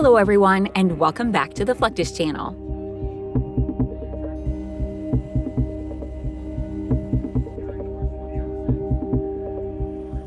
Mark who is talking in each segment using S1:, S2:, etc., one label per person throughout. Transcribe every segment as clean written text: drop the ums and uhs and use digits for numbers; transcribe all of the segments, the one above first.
S1: Hello everyone, and welcome back to the Fluctus Channel.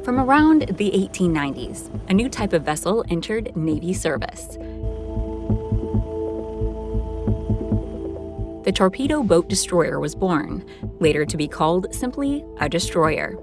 S1: From around the 1890s, a new type of vessel entered Navy service. The torpedo boat destroyer was born, later to be called simply a destroyer.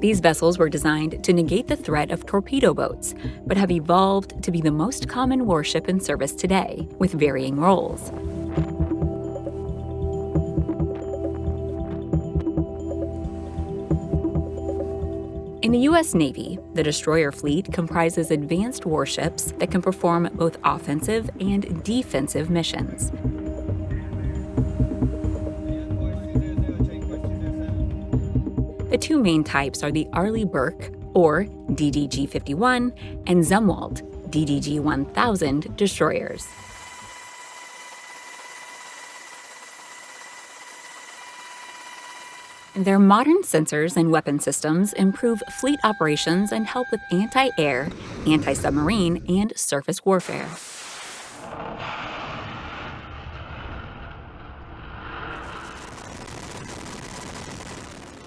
S1: These vessels were designed to negate the threat of torpedo boats, but have evolved to be the most common warship in service today, with varying roles. In the U.S. Navy, the destroyer fleet comprises advanced warships that can perform both offensive and defensive missions. The two main types are the Arleigh-Burke, or DDG-51, and Zumwalt, DDG-1000 destroyers. Their modern sensors and weapon systems improve fleet operations and help with anti-air, anti-submarine, and surface warfare.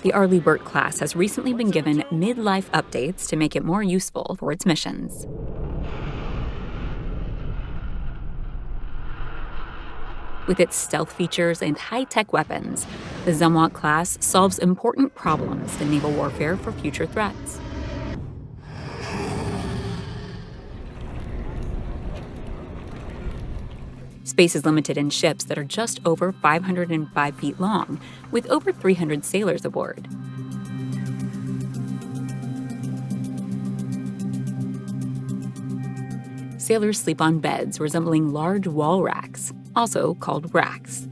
S1: The Arleigh-Burke class has recently been given mid-life updates to make it more useful for its missions. With its stealth features and high-tech weapons, the Zumwalt class solves important problems in naval warfare for future threats. Space is limited in ships that are just over 505 feet long, with over 300 sailors aboard. Sailors sleep on beds resembling large wall racks, also called racks.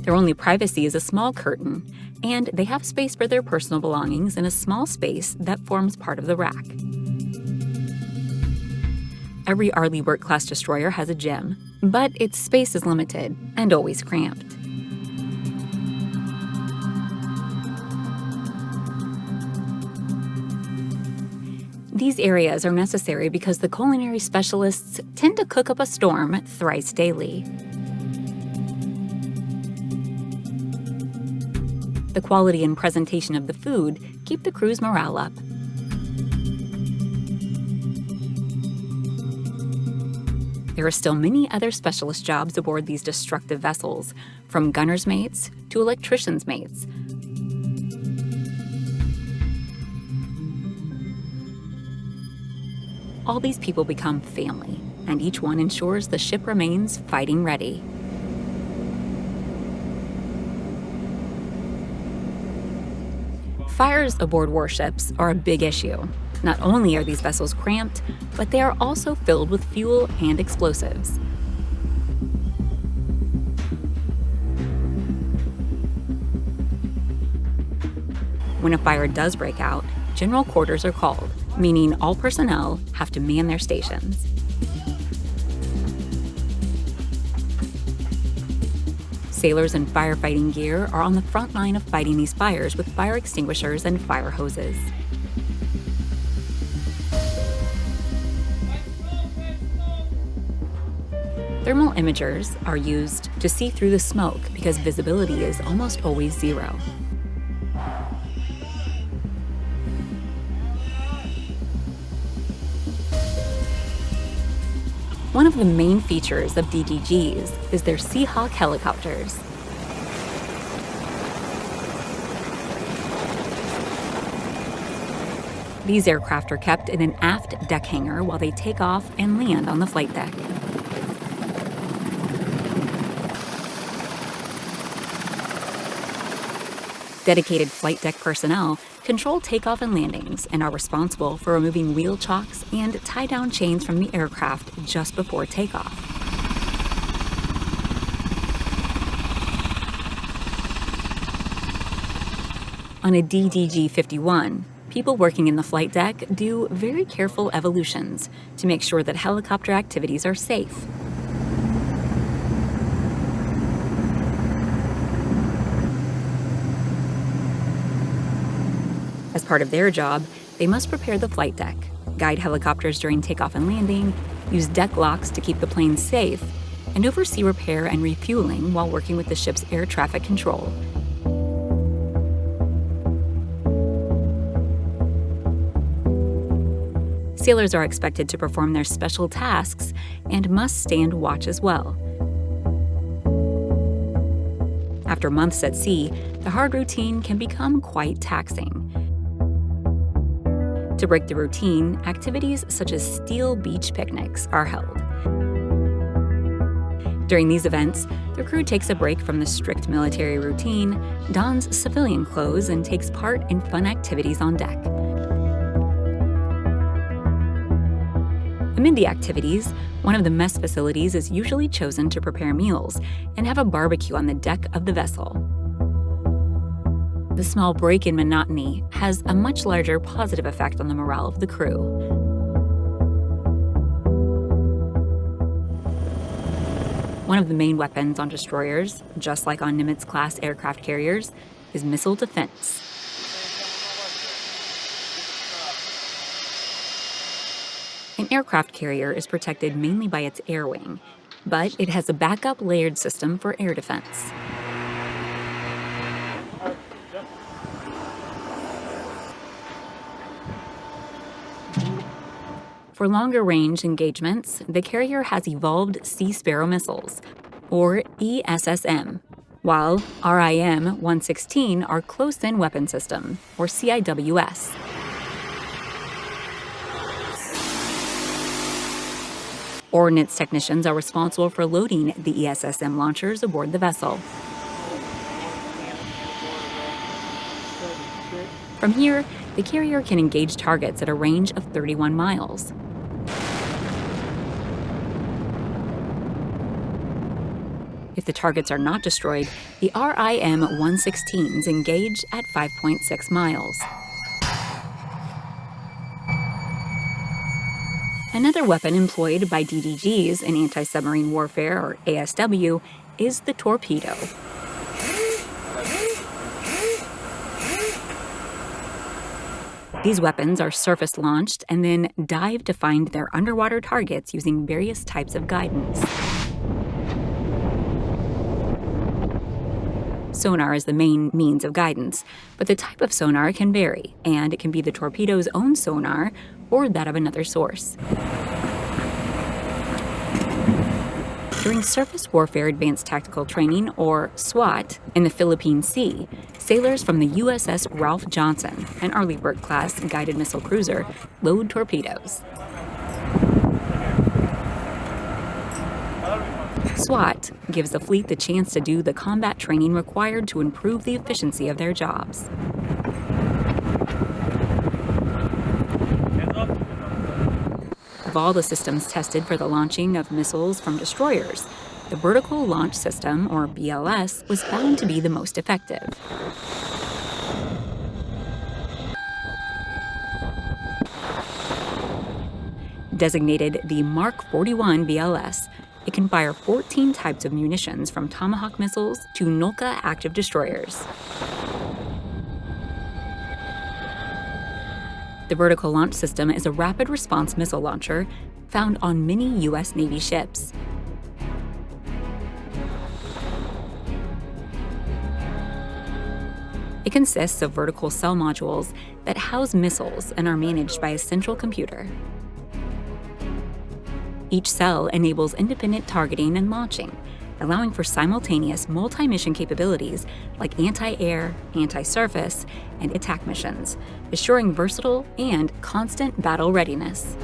S1: Their only privacy is a small curtain, and they have space for their personal belongings in a small space that forms part of the rack. Every Arleigh-Burke class destroyer has a gym, but its space is limited and always cramped. These areas are necessary because the culinary specialists tend to cook up a storm thrice daily. The quality and presentation of the food keep the crew's morale up. There are still many other specialist jobs aboard these destructive vessels, from gunner's mates to electrician's mates. All these people become family, and each one ensures the ship remains fighting ready. Fires aboard warships are a big issue. Not only are these vessels cramped, but they are also filled with fuel and explosives. When a fire does break out, general quarters are called, meaning all personnel have to man their stations. Sailors in firefighting gear are on the front line of fighting these fires with fire extinguishers and fire hoses. Thermal imagers are used to see through the smoke because visibility is almost always zero. One of the main features of DDGs is their Seahawk helicopters. These aircraft are kept in an aft deck hangar while they take off and land on the flight deck. Dedicated flight deck personnel control takeoff and landings and are responsible for removing wheel chocks and tie-down chains from the aircraft just before takeoff. On a DDG-51, People working in the flight deck do very careful evolutions to make sure that helicopter activities are safe. As part of their job, they must prepare the flight deck, guide helicopters during takeoff and landing, use deck locks to keep the plane safe, and oversee repair and refueling while working with the ship's air traffic control. Sailors are expected to perform their special tasks and must stand watch as well. After months at sea, the hard routine can become quite taxing. To break the routine, activities such as steel beach picnics are held. During these events, the crew takes a break from the strict military routine, dons civilian clothes, and takes part in fun activities on deck. Amid the activities, one of the mess facilities is usually chosen to prepare meals and have a barbecue on the deck of the vessel. The small break in monotony has a much larger positive effect on the morale of the crew. One of the main weapons on destroyers, just like on Nimitz-class aircraft carriers, is missile defense. An aircraft carrier is protected mainly by its air wing, but it has a backup layered system for air defense. For longer-range engagements, the carrier has evolved Sea Sparrow missiles, or ESSM, while RIM-116 are Close-In Weapon System, or CIWS. Ordnance technicians are responsible for loading the ESSM launchers aboard the vessel. From here, the carrier can engage targets at a range of 31 miles. If the targets are not destroyed, the RIM-116s engage at 5.6 miles. Another weapon employed by DDGs in anti-submarine warfare, or ASW, is the torpedo. These weapons are surface-launched and then dive to find their underwater targets using various types of guidance. Sonar is the main means of guidance, but the type of sonar can vary, and it can be the torpedo's own sonar or that of another source. During Surface Warfare Advanced Tactical Training, or SWAT, in the Philippine Sea, sailors from the USS Ralph Johnson, an Arleigh-Burke-class guided missile cruiser, load torpedoes. SWAT gives the fleet the chance to do the combat training required to improve the efficiency of their jobs. Of all the systems tested for the launching of missiles from destroyers, the Vertical Launch System, or BLS, was found to be the most effective. Designated the Mark 41 BLS, it can fire 14 types of munitions from Tomahawk missiles to Nolka active destroyers. The Vertical Launch System is a rapid response missile launcher found on many U.S. Navy ships. It consists of vertical cell modules that house missiles and are managed by a central computer. Each cell enables independent targeting and launching, allowing for simultaneous multi-mission capabilities like anti-air, anti-surface, and attack missions, assuring versatile and constant battle readiness.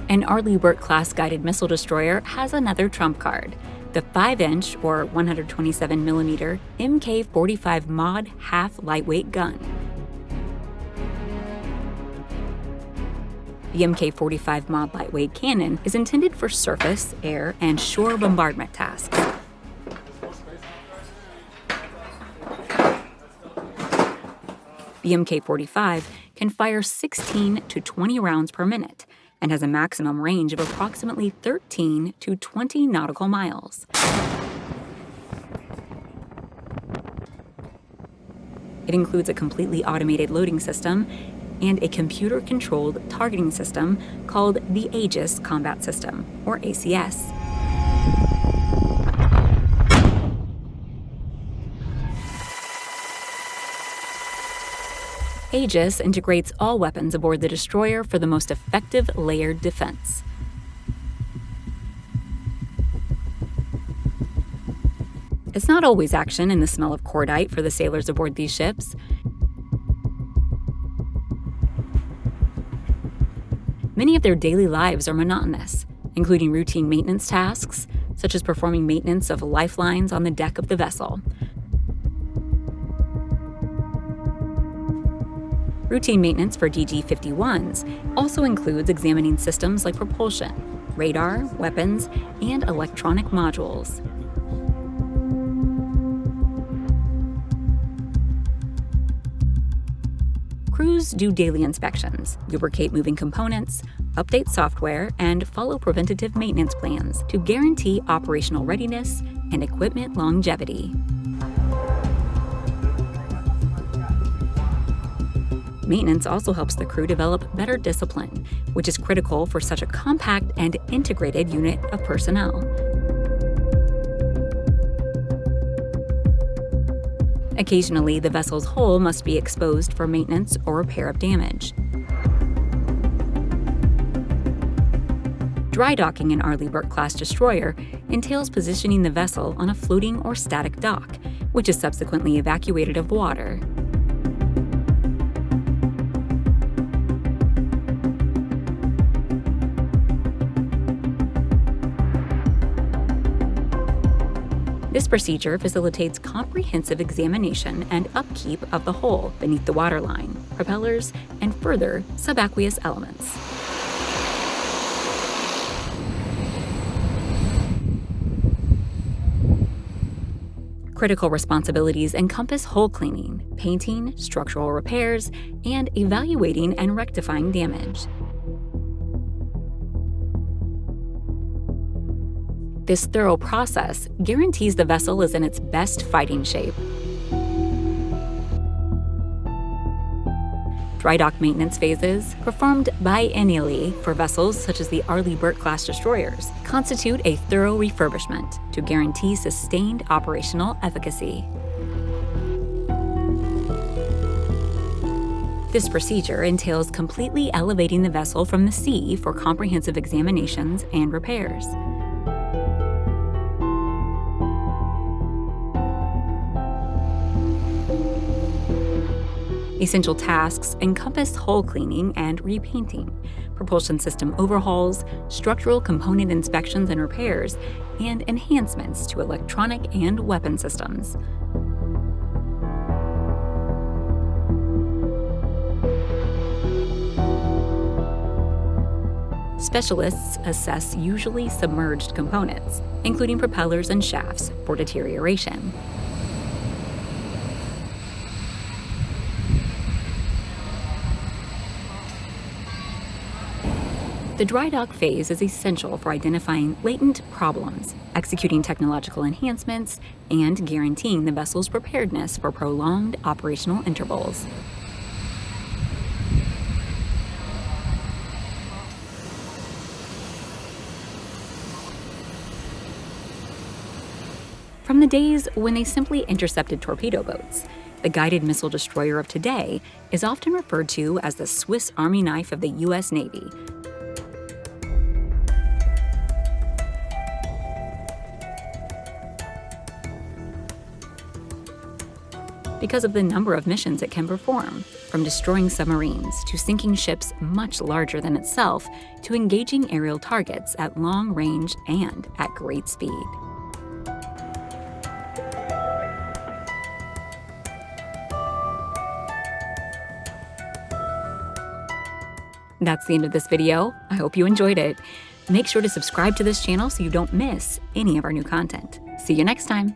S1: An Arleigh-Burke-class guided missile destroyer has another trump card, the 5-inch or 127mm Mk-45 Mod half-lightweight gun. The Mk-45 Mod lightweight cannon is intended for surface, air, and shore bombardment tasks. The Mk-45 can fire 16 to 20 rounds per minute and has a maximum range of approximately 13 to 20 nautical miles. It includes a completely automated loading system and a computer-controlled targeting system called the Aegis Combat System, or ACS. Aegis integrates all weapons aboard the destroyer for the most effective layered defense. It's not always action and the smell of cordite for the sailors aboard these ships. Many of their daily lives are monotonous, including routine maintenance tasks, such as performing maintenance of lifelines on the deck of the vessel. Routine maintenance for DG-51s also includes examining systems like propulsion, radar, weapons, and electronic modules. Crews do daily inspections, lubricate moving components, update software, and follow preventative maintenance plans to guarantee operational readiness and equipment longevity. Maintenance also helps the crew develop better discipline, which is critical for such a compact and integrated unit of personnel. Occasionally, the vessel's hull must be exposed for maintenance or repair of damage. Dry docking an Arleigh Burke-class destroyer entails positioning the vessel on a floating or static dock, which is subsequently evacuated of water. This procedure facilitates comprehensive examination and upkeep of the hull beneath the waterline, propellers, and further subaqueous elements. Critical responsibilities encompass hull cleaning, painting, structural repairs, and evaluating and rectifying damage. This thorough process guarantees the vessel is in its best fighting shape. Dry dock maintenance phases, performed biennially for vessels such as the Arleigh Burke-class destroyers, constitute a thorough refurbishment to guarantee sustained operational efficacy. This procedure entails completely elevating the vessel from the sea for comprehensive examinations and repairs. Essential tasks encompass hull cleaning and repainting, propulsion system overhauls, structural component inspections and repairs, and enhancements to electronic and weapon systems. Specialists assess usually submerged components, including propellers and shafts, for deterioration. The dry dock phase is essential for identifying latent problems, executing technological enhancements, and guaranteeing the vessel's preparedness for prolonged operational intervals. From the days when they simply intercepted torpedo boats, the guided missile destroyer of today is often referred to as the Swiss Army knife of the U.S. Navy. Because of the number of missions it can perform, from destroying submarines to sinking ships much larger than itself to engaging aerial targets at long range and at great speed. That's the end of this video. I hope you enjoyed it. Make sure to subscribe to this channel so you don't miss any of our new content. See you next time.